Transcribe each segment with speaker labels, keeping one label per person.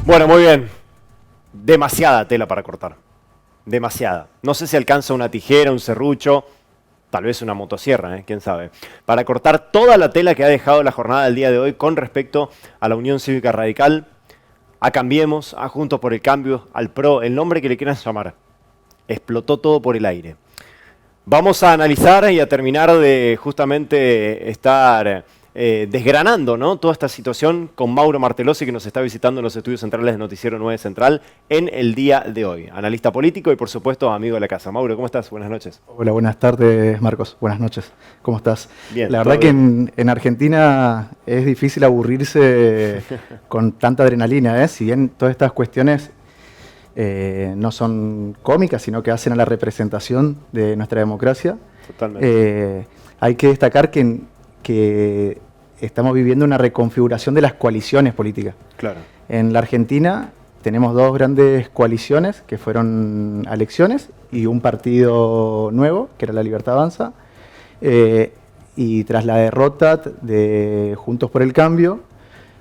Speaker 1: Bueno, muy bien. Demasiada tela para cortar. Demasiada. No sé si alcanza una tijera, un serrucho, tal vez una motosierra, quién sabe. Para cortar toda la tela que ha dejado la jornada del día de hoy con respecto a la Unión Cívica Radical, a Cambiemos, a Juntos por el Cambio, al PRO, el nombre que le quieran llamar. Explotó todo por el aire. Vamos a analizar y a terminar de justamente estar desgranando, ¿no?, toda esta situación con Mauro Martellosi, que nos está visitando en los estudios centrales de Noticiero 9 Central en el día de hoy. Analista político y, por supuesto, amigo de la casa. Mauro, ¿cómo estás? Buenas noches.
Speaker 2: Hola, buenas tardes, Marcos. Buenas noches. ¿Cómo estás?
Speaker 1: Bien.
Speaker 2: La verdad que en Argentina es difícil aburrirse con tanta adrenalina, ¿eh? Si bien todas estas cuestiones no son cómicas, sino que hacen a la representación de nuestra democracia.
Speaker 1: Totalmente.
Speaker 2: Hay que destacar que estamos viviendo una reconfiguración de las coaliciones políticas.
Speaker 1: Claro.
Speaker 2: En la Argentina tenemos dos grandes coaliciones que fueron a elecciones y un partido nuevo, que era La Libertad Avanza. Y tras la derrota de Juntos por el Cambio,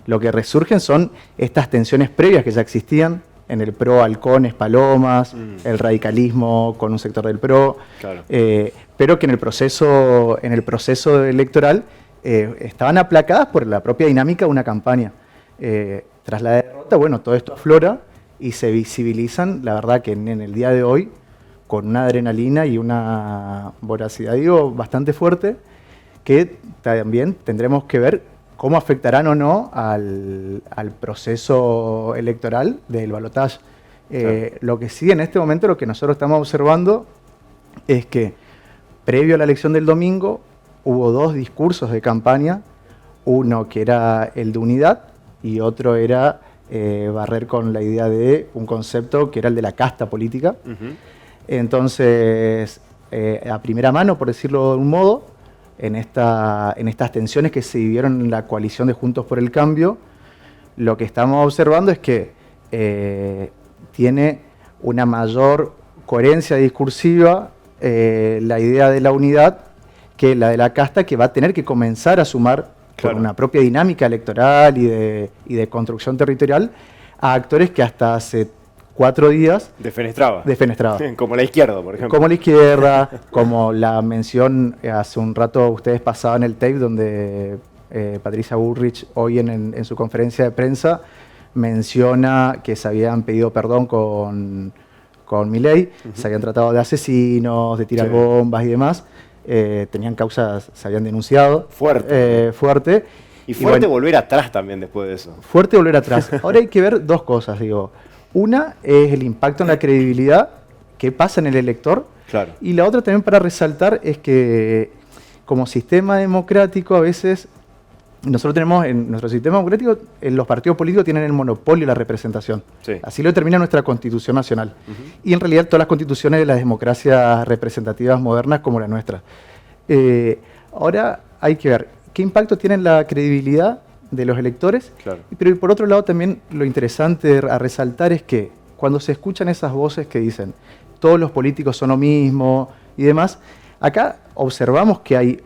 Speaker 2: lo que resurgen son estas tensiones previas que ya existían en el PRO, halcones, palomas, el radicalismo con un sector del PRO,
Speaker 1: Claro.
Speaker 2: pero que en el proceso electoral estaban aplacadas por la propia dinámica de una campaña. Tras la derrota, bueno, todo esto aflora y se visibilizan, la verdad que en el día de hoy, con una adrenalina y una voracidad, digo, bastante fuerte, que también tendremos que ver cómo afectarán o no al proceso electoral del balotaje.
Speaker 1: Claro.
Speaker 2: Lo que sí, en este momento, lo que nosotros estamos observando es que, previo a la elección del domingo, hubo dos discursos de campaña, uno que era el de unidad y otro era barrer con la idea de un concepto que era el de la casta política. Entonces, a primera mano, por decirlo de un modo, en estas tensiones que se vivieron en la coalición de Juntos por el Cambio, lo que estamos observando es que tiene una mayor coherencia discursiva la idea de la unidad que la de la casta, que va a tener que comenzar a sumar,
Speaker 1: Claro,
Speaker 2: por una propia dinámica electoral y de construcción territorial, a actores que hasta hace 4 días
Speaker 1: defenestraba. Como la izquierda, por ejemplo.
Speaker 2: Como la izquierda, como la mención hace un rato ustedes pasaban el tape donde Patricia Bullrich hoy en su conferencia de prensa menciona que se habían pedido perdón con Milei, se habían tratado de asesinos, de tirar bombas y demás, tenían causas, se habían denunciado.
Speaker 1: Fuerte.
Speaker 2: Fuerte.
Speaker 1: Y fuerte, bueno, volver atrás también después de eso.
Speaker 2: Fuerte volver atrás. Ahora hay que ver dos cosas, digo. Una es el impacto en la credibilidad que pasa en el elector.
Speaker 1: Claro.
Speaker 2: Y la otra también para resaltar es que como sistema democrático a veces nosotros tenemos en nuestro sistema democrático, los partidos políticos tienen el monopolio de la representación.
Speaker 1: Sí.
Speaker 2: Así lo determina nuestra Constitución Nacional. Y en realidad todas las constituciones de las democracias representativas modernas como la nuestra. Ahora hay que ver qué impacto tiene en la credibilidad de los electores.
Speaker 1: Claro.
Speaker 2: Pero por otro lado también lo interesante a resaltar es que cuando se escuchan esas voces que dicen todos los políticos son lo mismo y demás, acá observamos que hay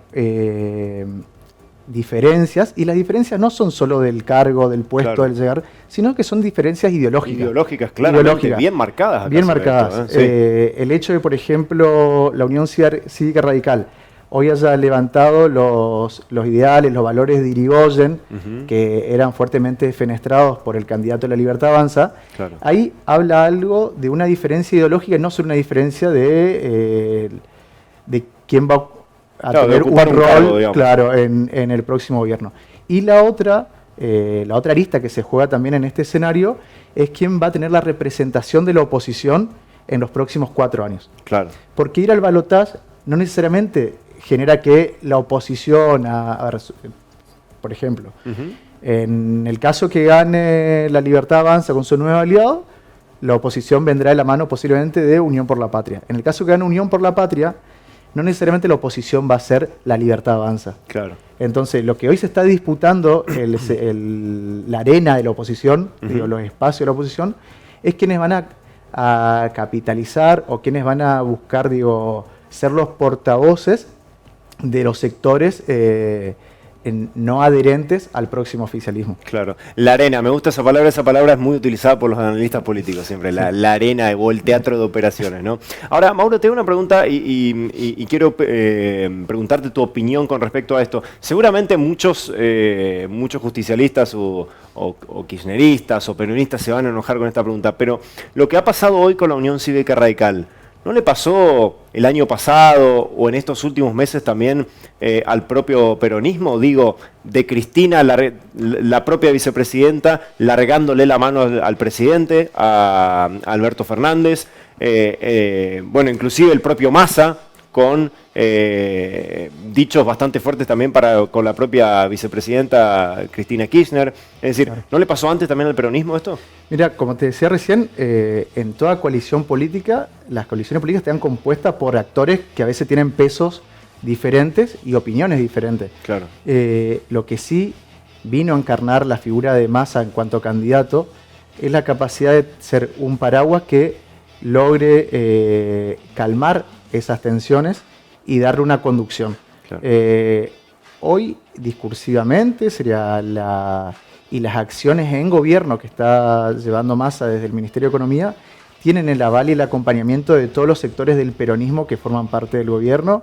Speaker 2: diferencias, y las diferencias no son solo del cargo, del puesto,
Speaker 1: Claro,
Speaker 2: del llegar, sino que son diferencias ideológicas.
Speaker 1: Ideológicas, claramente, bien marcadas.
Speaker 2: Bien marcadas.
Speaker 1: Esto, ¿eh?
Speaker 2: El hecho de, por ejemplo, la Unión Cívica Radical hoy haya levantado los ideales, los valores de Irigoyen, que eran fuertemente defenestrados por el candidato de La Libertad Avanza,
Speaker 1: Claro.
Speaker 2: Ahí habla algo de una diferencia ideológica, no solo una diferencia de quién va a tener un rol
Speaker 1: cargo,
Speaker 2: claro, en el próximo gobierno. Y la otra arista que se juega también en este escenario es quién va a tener la representación de la oposición en los próximos 4 años.
Speaker 1: Claro.
Speaker 2: Porque ir al balotaje no necesariamente genera que la oposición, por ejemplo, en el caso que gane La Libertad Avanza con su nuevo aliado, la oposición vendrá de la mano posiblemente de Unión por la Patria. En el caso que gane Unión por la Patria, no necesariamente la oposición va a ser La Libertad Avanza.
Speaker 1: Claro.
Speaker 2: Entonces, lo que hoy se está disputando, la arena de la oposición, digo, los espacios de la oposición, es quienes van a capitalizar o quienes van a buscar, digo, ser los portavoces de los sectores no adherentes al próximo oficialismo.
Speaker 1: Claro. La arena, me gusta esa palabra es muy utilizada por los analistas políticos siempre, la arena o el teatro de operaciones, ¿no? Ahora, Mauro, te hago una pregunta y quiero preguntarte tu opinión con respecto a esto. Seguramente muchos justicialistas o kirchneristas o peronistas se van a enojar con esta pregunta, pero lo que ha pasado hoy con la Unión Cívica Radical, ¿no le pasó el año pasado o en estos últimos meses también al propio peronismo? Digo, de Cristina, la propia vicepresidenta, largándole la mano al presidente, a Alberto Fernández, bueno, inclusive el propio Massa, con dichos bastante fuertes también con la propia vicepresidenta Cristina Kirchner. Es decir, claro. ¿No le pasó antes también al peronismo esto?
Speaker 2: Mira, como te decía recién, en toda coalición política, las coaliciones políticas están compuestas por actores que a veces tienen pesos diferentes y opiniones diferentes.
Speaker 1: Claro.
Speaker 2: Lo que sí vino a encarnar la figura de Massa en cuanto a candidato es la capacidad de ser un paraguas que logre calmar esas tensiones y darle una conducción. Claro. Hoy, discursivamente, y las acciones en gobierno que está llevando Massa desde el Ministerio de Economía tienen el aval y el acompañamiento de todos los sectores del peronismo que forman parte del gobierno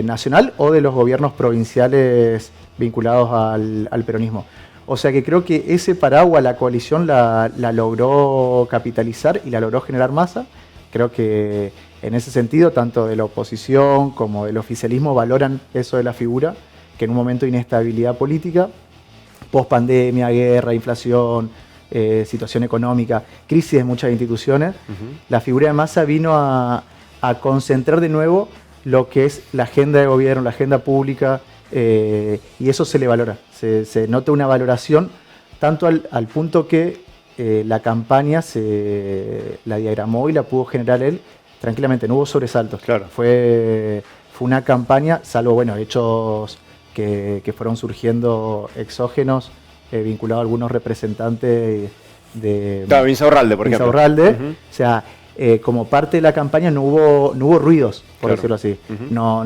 Speaker 2: nacional o de los gobiernos provinciales vinculados al peronismo. O sea que creo que ese paraguas, la coalición, la logró capitalizar y la logró generar Massa. Creo que en ese sentido, tanto de la oposición como del oficialismo valoran eso de la figura, que en un momento de inestabilidad política, post-pandemia, guerra, inflación, situación económica, crisis de muchas instituciones, la figura de Massa vino a concentrar de nuevo lo que es la agenda de gobierno, la agenda pública, y eso se le valora. Se nota una valoración tanto al punto que la campaña la diagramó y la pudo generar él tranquilamente, no hubo sobresaltos.
Speaker 1: Claro.
Speaker 2: Fue una campaña, salvo bueno, hechos que fueron surgiendo exógenos, vinculados a algunos representantes de...
Speaker 1: Claro, Insaurralde, por ejemplo.
Speaker 2: Insaurralde, o sea, como parte de la campaña no hubo ruidos, por decirlo así. No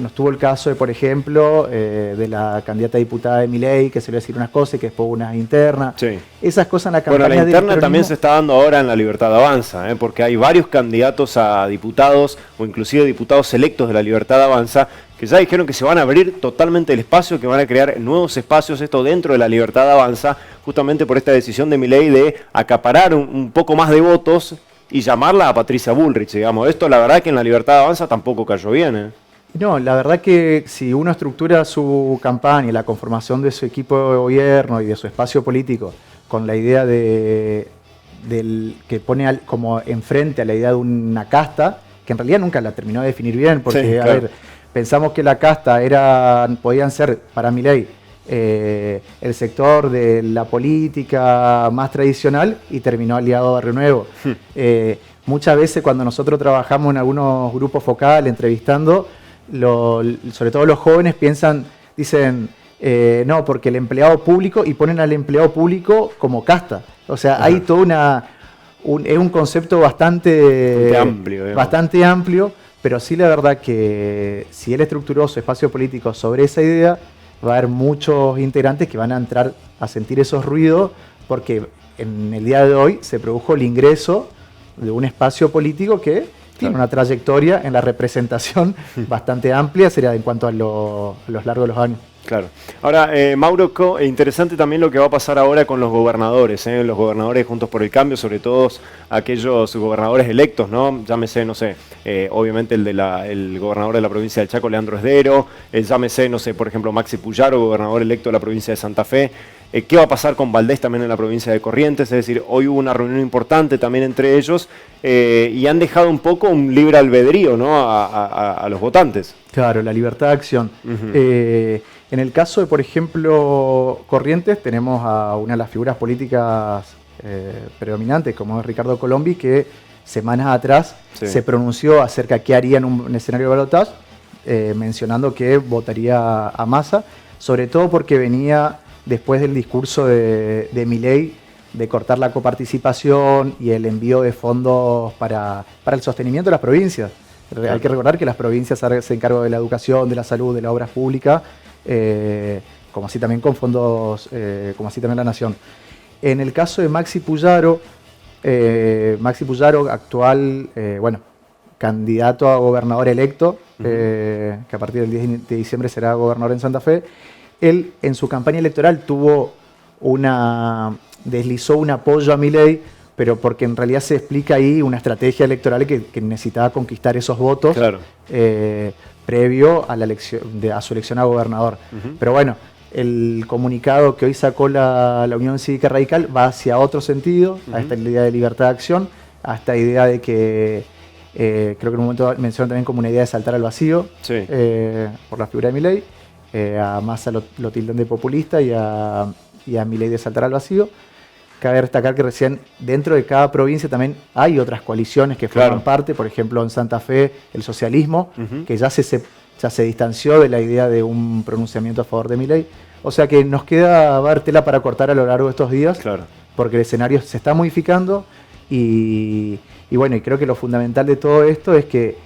Speaker 2: estuvo el caso de, por ejemplo, de la candidata diputada de Milei, que se le iba a decir unas cosas y que después unas internas.
Speaker 1: Sí.
Speaker 2: Esas cosas en la campaña.
Speaker 1: Bueno, la interna también se está dando ahora en La Libertad Avanza, porque hay varios candidatos a diputados o inclusive diputados electos de La Libertad Avanza que ya dijeron que se van a abrir totalmente el espacio, que van a crear nuevos espacios, esto dentro de La Libertad Avanza, justamente por esta decisión de Milei de acaparar un poco más de votos y llamarla a Patricia Bullrich, digamos. Esto la verdad que en La Libertad Avanza tampoco cayó bien,
Speaker 2: No, la verdad que si uno estructura su campaña y la conformación de su equipo de gobierno y de su espacio político con la idea que pone como enfrente a la idea de una casta, que en realidad nunca la terminó de definir bien, porque, sí, claro. A ver, pensamos que la casta podían ser, para Milei, el sector de la política más tradicional y terminó aliado a Barrio Nuevo. Muchas veces cuando nosotros trabajamos en algunos grupos focales, entrevistando, sobre todo los jóvenes dicen, no, porque el empleado público, y ponen al empleado público como casta. O sea, hay toda es un concepto bastante amplio, pero sí la verdad que si él estructuró su espacio político sobre esa idea, va a haber muchos integrantes que van a entrar a sentir esos ruidos, porque en el día de hoy se produjo el ingreso de un espacio político que tiene una trayectoria en la representación bastante amplia, sería en cuanto a los largos de los años.
Speaker 1: Claro. Ahora, Mauro, interesante también lo que va a pasar ahora con los gobernadores, los gobernadores Juntos por el Cambio, sobre todo aquellos gobernadores electos, ¿no? Llámese, no sé, obviamente el gobernador de la provincia del Chaco, Leandro Esdero, llámese, no sé, por ejemplo, Maxi Puyaro, gobernador electo de la provincia de Santa Fe. ¿Qué va a pasar con Valdés también en la provincia de Corrientes? Es decir, hoy hubo una reunión importante también entre ellos y han dejado un poco un libre albedrío, ¿no? a los votantes.
Speaker 2: Claro, la libertad de acción. En el caso de, por ejemplo, Corrientes, tenemos a una de las figuras políticas predominantes, como es Ricardo Colombi, que semanas atrás se pronunció acerca de qué haría en un escenario de balotaje, mencionando que votaría a Massa, sobre todo porque venía después del discurso de Milei de cortar la coparticipación y el envío de fondos para el sostenimiento de las provincias. Hay que recordar que las provincias se encargan de la educación, de la salud, de las obras públicas, como así también con fondos, como así también la Nación. En el caso de Maxi Puyaro, actual, candidato a gobernador electo, que a partir del 10 de diciembre será gobernador en Santa Fe, él en su campaña electoral deslizó un apoyo a Milei, pero porque en realidad se explica ahí una estrategia electoral que necesitaba conquistar esos votos,
Speaker 1: claro,
Speaker 2: previo a, a su elección a gobernador. Pero bueno, el comunicado que hoy sacó la Unión Cívica Radical va hacia otro sentido, a esta idea de libertad de acción, a esta idea de que, creo que en un momento mencionó también como una idea de saltar al vacío,
Speaker 1: sí,
Speaker 2: por la figura de Milei, a Massa lo tildan de populista y a Milei de saltar al vacío. Cabe destacar que recién dentro de cada provincia también hay otras coaliciones que forman parte, por ejemplo en Santa Fe el socialismo, que ya se distanció de la idea de un pronunciamiento a favor de Milei. O sea que nos queda dar tela para cortar a lo largo de estos días, porque el escenario se está modificando y bueno, y creo que lo fundamental de todo esto es que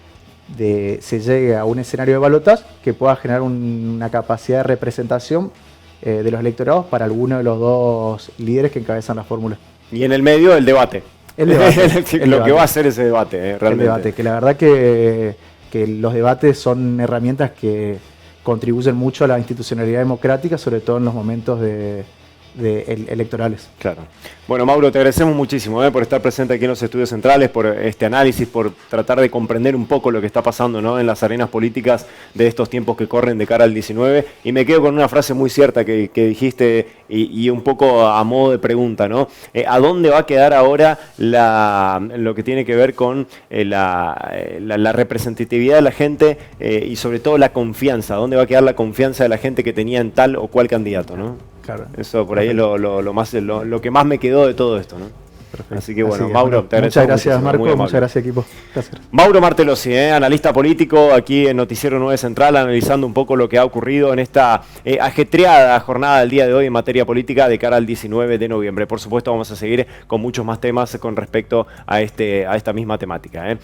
Speaker 2: se llegue a un escenario de balotaje que pueda generar una capacidad de representación de los electorados para alguno de los dos líderes que encabezan la fórmula.
Speaker 1: Y en el medio el debate.
Speaker 2: El debate.
Speaker 1: Lo que va a ser ese debate, realmente.
Speaker 2: El debate, que la verdad que los debates son herramientas que contribuyen mucho a la institucionalidad democrática, sobre todo en los momentos electorales.
Speaker 1: Claro. Bueno, Mauro, te agradecemos muchísimo por estar presente aquí en los estudios centrales, por este análisis, por tratar de comprender un poco lo que está pasando, ¿no?, en las arenas políticas de estos tiempos que corren de cara al 19. Y me quedo con una frase muy cierta que dijiste y un poco a modo de pregunta, ¿no? ¿A dónde va a quedar ahora lo que tiene que ver con la representatividad de la gente y sobre todo la confianza? ¿A dónde va a quedar la confianza de la gente que tenía en tal o cual candidato, ¿no?
Speaker 2: Claro.
Speaker 1: Eso por ahí es lo que más me quedó de todo esto, ¿no? Perfecto. Así que bueno, Mauro, te agradezco.
Speaker 2: Muchas gracias, Marco, muchas gracias, equipo. Gracias.
Speaker 1: Mauro Martellosi, analista político aquí en Noticiero 9 Central, analizando un poco lo que ha ocurrido en esta ajetreada jornada del día de hoy en materia política de cara al 19 de noviembre. Por supuesto, vamos a seguir con muchos más temas con respecto a esta misma temática.